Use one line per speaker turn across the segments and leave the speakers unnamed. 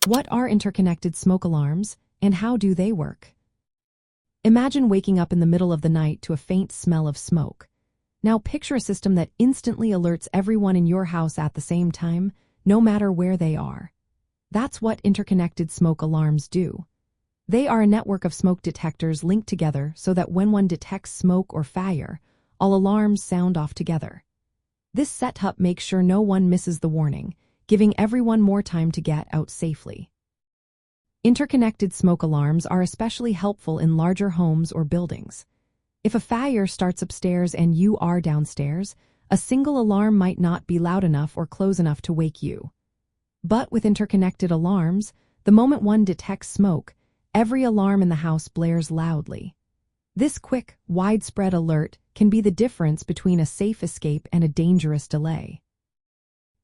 What are interconnected smoke alarms, and how do they work? Imagine waking up in the middle of the night to a faint smell of smoke. Now picture a system that instantly alerts everyone in your house at the same time, no matter where they are. That's what interconnected smoke alarms do. They are a network of smoke detectors linked together so that when one detects smoke or fire, all alarms sound off together. This setup makes sure no one misses the warning, giving everyone more time to get out safely. Interconnected smoke alarms are especially helpful in larger homes or buildings. If a fire starts upstairs and you are downstairs, a single alarm might not be loud enough or close enough to wake you. But with interconnected alarms, the moment one detects smoke, every alarm in the house blares loudly. This quick, widespread alert can be the difference between a safe escape and a dangerous delay.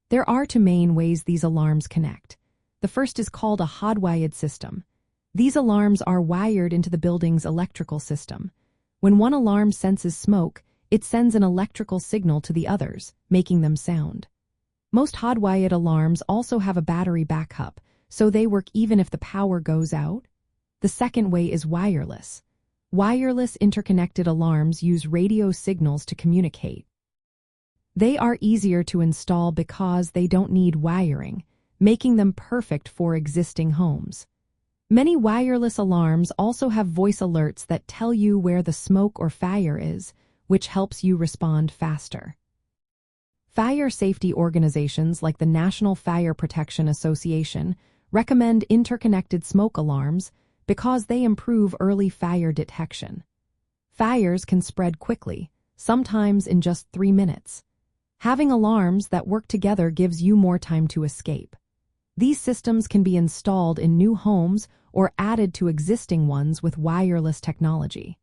There are two main ways these alarms connect. The first is called a hardwired system. These alarms are wired into the building's electrical system. When one alarm senses smoke, it sends an electrical signal to the others, making them sound. Most hardwired alarms also have a battery backup, so they work even if the power goes out. The second way is wireless. Wireless interconnected alarms use radio signals to communicate. They are easier to install because they don't need wiring, making them perfect for existing homes. Many wireless alarms also have voice alerts that tell you where the smoke or fire is, which helps you respond faster. Fire safety organizations like the National Fire Protection Association recommend interconnected smoke alarms because they improve early fire detection. Fires can spread quickly, sometimes in just 3 minutes. Having alarms that work together gives you more time to escape. These systems can be installed in new homes or added to existing ones with wireless technology.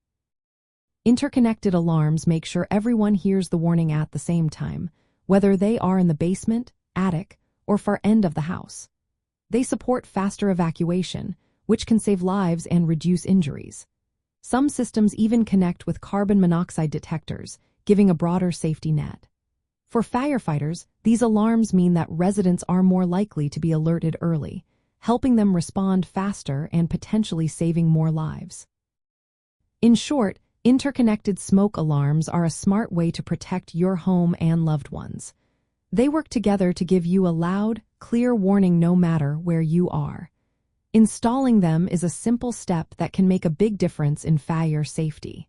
Interconnected alarms make sure everyone hears the warning at the same time, whether they are in the basement, attic, or far end of the house. They support faster evacuation, which can save lives and reduce injuries. Some systems even connect with carbon monoxide detectors, giving a broader safety net. For firefighters, these alarms mean that residents are more likely to be alerted early, helping them respond faster and potentially saving more lives. In short, interconnected smoke alarms are a smart way to protect your home and loved ones. They work together to give you a loud, clear warning no matter where you are. Installing them is a simple step that can make a big difference in fire safety.